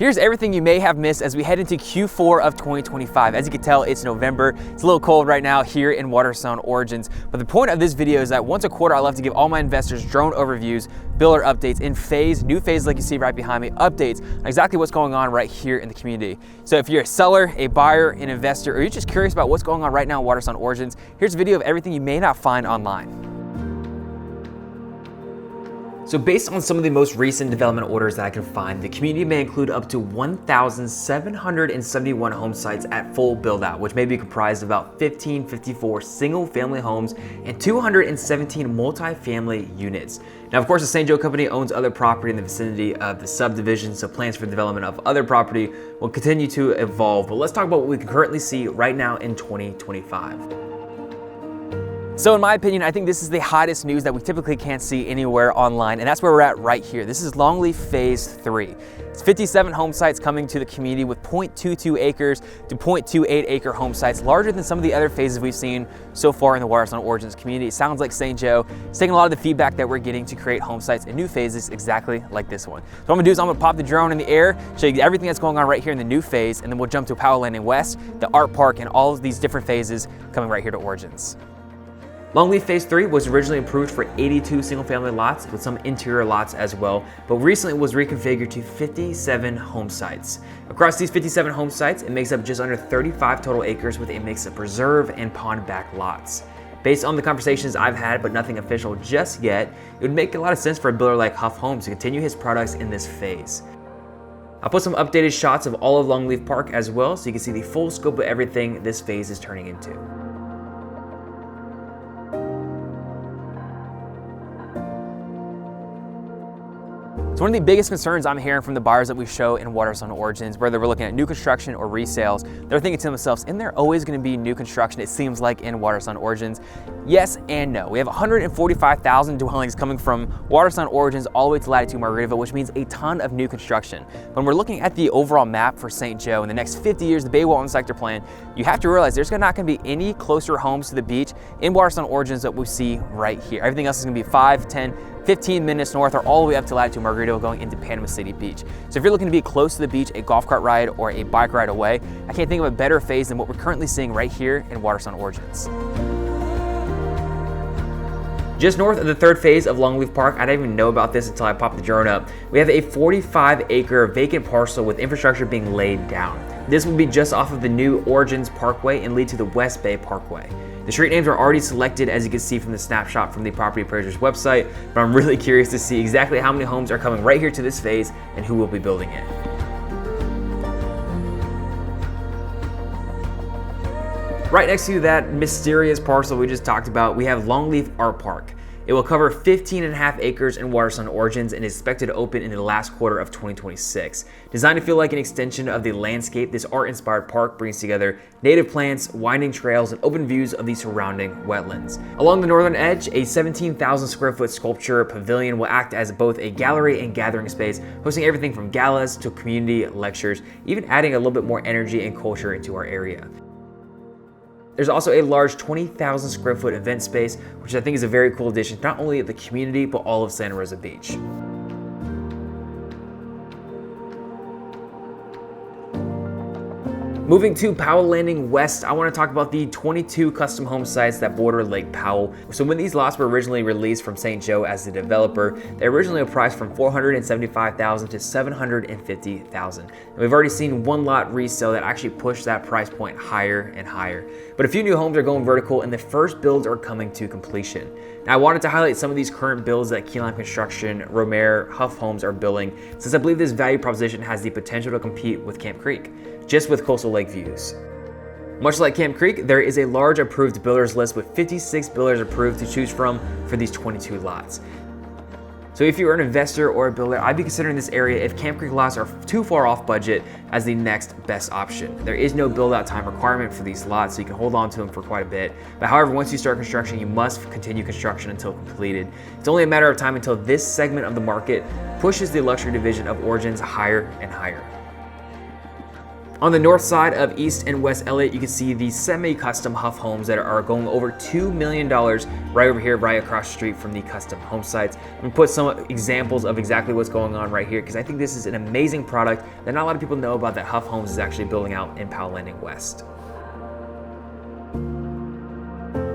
Here's everything you may have missed as we head into Q4 of 2025. As you can tell, it's November. It's a little cold right now here in Watersound Origins. But the point of this video is that once a quarter, I love to give all my investors drone overviews, builder updates in phase, new phase like you see right behind me, updates on exactly what's going on right here in the community. So if you're a seller, a buyer, an investor, or you're just curious about what's going on right now in Watersound Origins, here's a video of everything you may not find online. So based on some of the most recent development orders that I can find, the community may include up to 1,771 home sites at full build out, which may be comprised of about 1,554 single family homes and 217 multifamily units. Now, of course, the St. Joe company owns other property in the vicinity of the subdivision, so plans for development of other property will continue to evolve. But let's talk about what we can currently see right now in 2025. So in my opinion, I think this is the hottest news that we typically can't see anywhere online, and that's where we're at right here. This is Longleaf Phase 3. It's 57 home sites coming to the community with 0.22 acres to 0.28 acre home sites, larger than some of the other phases we've seen so far in the Watersound Origins community. It sounds like St. Joe is taking a lot of the feedback that we're getting to create home sites in new phases exactly like this one. So what I'm gonna do is I'm gonna pop the drone in the air, show you everything that's going on right here in the new phase, and then we'll jump to Powell Landing West, the art park, and all of these different phases coming right here to Origins. Longleaf Phase 3 was originally approved for 82 single-family lots with some interior lots as well, but recently was reconfigured to 57 home sites. Across these 57 home sites, it makes up just under 35 total acres with a mix of preserve and pond-back lots. Based on the conversations I've had, but nothing official just yet, it would make a lot of sense for a builder like Huff Homes to continue his products in this phase. I'll put some updated shots of all of Longleaf Park as well, so you can see the full scope of everything this phase is turning into. So one of the biggest concerns I'm hearing from the buyers that we show in Watersound Origins, whether we're looking at new construction or resales, they're thinking to themselves, isn't there always going to be new construction, it seems like, in Watersound Origins? Yes and no. We have 145,000 dwellings coming from Watersound Origins all the way to Latitude Margaritaville, which means a ton of new construction. When we're looking at the overall map for St. Joe in the next 50 years, the Bay Walton sector plan, you have to realize there's not going to be any closer homes to the beach in Watersound Origins that we see right here. Everything else is going to be 5, 10, 15 minutes north or all the way up to Latitude Margaritaville going into Panama City Beach. So if you're looking to be close to the beach, a golf cart ride or a bike ride away, I can't think of a better phase than what we're currently seeing right here in Watersound Origins. Just north of the third phase of Longleaf Park, I didn't even know about this until I popped the drone up, we have a 45-acre vacant parcel with infrastructure being laid down. This will be just off of the new Origins Parkway and lead to the West Bay Parkway. The street names are already selected, as you can see from the snapshot from the property appraiser's website, but I'm really curious to see exactly how many homes are coming right here to this phase and who will be building it. Right next to that mysterious parcel we just talked about, we have Longleaf Art Park. It will cover 15.5 acres in Watersound Origins and is expected to open in the last quarter of 2026. Designed to feel like an extension of the landscape, this art-inspired park brings together native plants, winding trails, and open views of the surrounding wetlands. Along the northern edge, a 17,000 square foot sculpture pavilion will act as both a gallery and gathering space, hosting everything from galas to community lectures, even adding a little bit more energy and culture into our area. There's also a large 20,000 square foot event space, which I think is a very cool addition, not only of the community, but all of Santa Rosa Beach. Moving to Powell Landing West, I want to talk about the 22 custom home sites that border Lake Powell. So when these lots were originally released from St. Joe as the developer, they originally were priced from $475,000 to $750,000. And we've already seen one lot resale that actually pushed that price point higher and higher. But a few new homes are going vertical and the first builds are coming to completion. Now I wanted to highlight some of these current builds that Keyline Construction, Romair, Huff Homes are building, since I believe this value proposition has the potential to compete with Camp Creek, just with coastal lake views. Much like Camp Creek, there is a large approved builders list with 56 builders approved to choose from for these 22 lots. So if you're an investor or a builder, I'd be considering this area if Camp Creek lots are too far off budget as the next best option. There is no build out time requirement for these lots, so you can hold on to them for quite a bit. But however, once you start construction, you must continue construction until completed. It's only a matter of time until this segment of the market pushes the luxury division of Origins higher and higher. On the north side of East and West Elliott, you can see the semi-custom Huff Homes that are going over $2 million right over here, right across the street from the custom Homesites. I'm gonna put some examples of exactly what's going on right here because I think this is an amazing product that not a lot of people know about that Huff Homes is actually building out in Powell Landing West.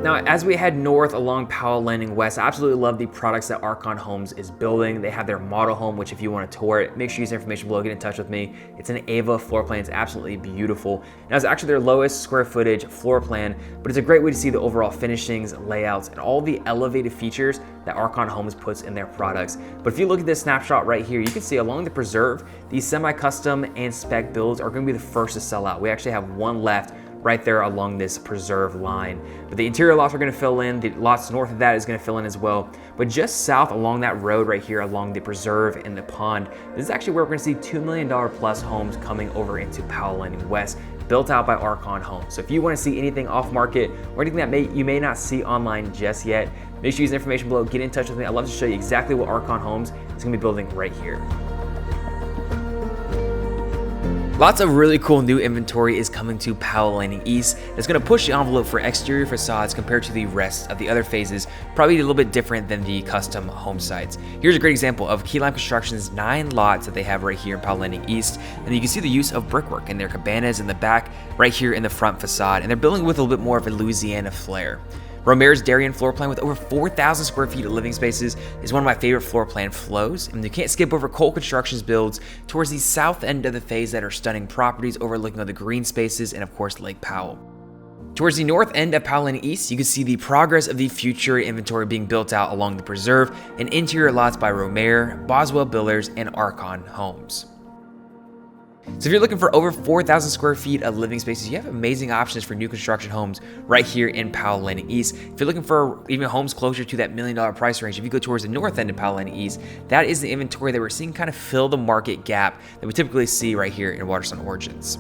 Now, as we head north along Powell Landing West, I absolutely love the products that Archon Homes is building. They have their model home, which if you want to tour it, make sure you use the information below, get in touch with me. It's an Ava floor plan, it's absolutely beautiful. Now, it's actually their lowest square footage floor plan, but it's a great way to see the overall finishings, layouts, and all the elevated features that Archon Homes puts in their products. But if you look at this snapshot right here, you can see along the preserve, these semi-custom and spec builds are going to be the first to sell out. We actually have one left right there along this preserve line. But the interior lots are gonna fill in, the lots north of that is gonna fill in as well. But just south along that road right here along the preserve and the pond, this is actually where we're gonna see $2 million plus homes coming over into Powell Landing West, built out by Archon Homes. So if you wanna see anything off market or anything that you may not see online just yet, make sure you use the information below, get in touch with me. I'd love to show you exactly what Archon Homes is gonna be building right here. Lots of really cool new inventory is coming to Powell Landing East that's going to push the envelope for exterior facades compared to the rest of the other phases, probably a little bit different than the custom home sites. Here's a great example of Keyline Construction's 9 lots that they have right here in Powell Landing East, and you can see the use of brickwork in their cabanas in the back, right here in the front facade, and they're building with a little bit more of a Louisiana flair. Romair's Darien floor plan with over 4,000 square feet of living spaces is one of my favorite floor plan flows, and you can't skip over Cole Construction's builds towards the south end of the phase that are stunning properties overlooking all the green spaces and of course Lake Powell. Towards the north end of Powell Landing East, you can see the progress of the future inventory being built out along the preserve and interior lots by Romair, Boswell Builders, and Archon Homes. So if you're looking for over 4,000 square feet of living spaces, you have amazing options for new construction homes right here in Powell Landing East. If you're looking for even homes closer to that $1 million price range, if you go towards the north end of Powell Landing East, that is the inventory that we're seeing kind of fill the market gap that we typically see right here in Watersound Origins.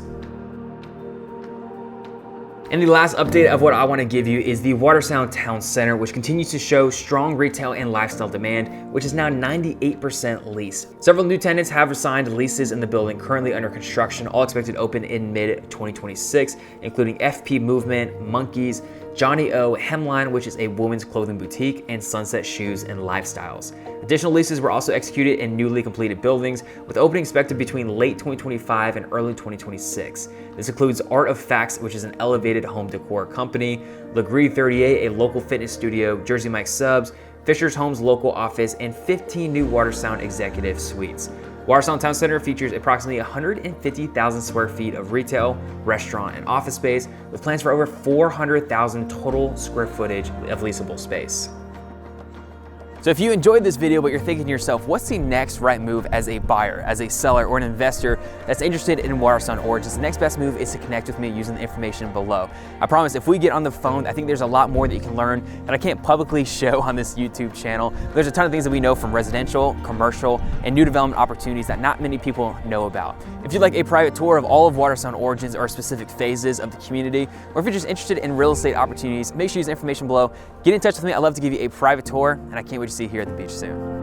And the last update of what I want to give you is the Watersound Town Center, which continues to show strong retail and lifestyle demand, which is now 98% leased. Several new tenants have signed leases in the building currently under construction, all expected to open in mid-2026, including FP Movement, Monkeys, Johnny O, Hemline, which is a women's clothing boutique, and Sunset Shoes and Lifestyles. Additional leases were also executed in newly completed buildings, with opening expected between late 2025 and early 2026. This includes Art of Facts, which is an elevated home decor company, Legree 38, a local fitness studio, Jersey Mike Subs, Fisher's Homes local office, and 15 new Watersound executive suites. Watersound Town Center features approximately 150,000 square feet of retail, restaurant, and office space, with plans for over 400,000 total square footage of leasable space. So if you enjoyed this video, but you're thinking to yourself, what's the next right move as a buyer, as a seller, or an investor that's interested in Watersound Origins, the next best move is to connect with me using the information below. I promise if we get on the phone, I think there's a lot more that you can learn that I can't publicly show on this YouTube channel. There's a ton of things that we know from residential, commercial, and new development opportunities that not many people know about. If you'd like a private tour of all of Watersound Origins or specific phases of the community, or if you're just interested in real estate opportunities, make sure you use the information below. Get in touch with me. I'd love to give you a private tour, and I can't wait to see you here at the beach soon.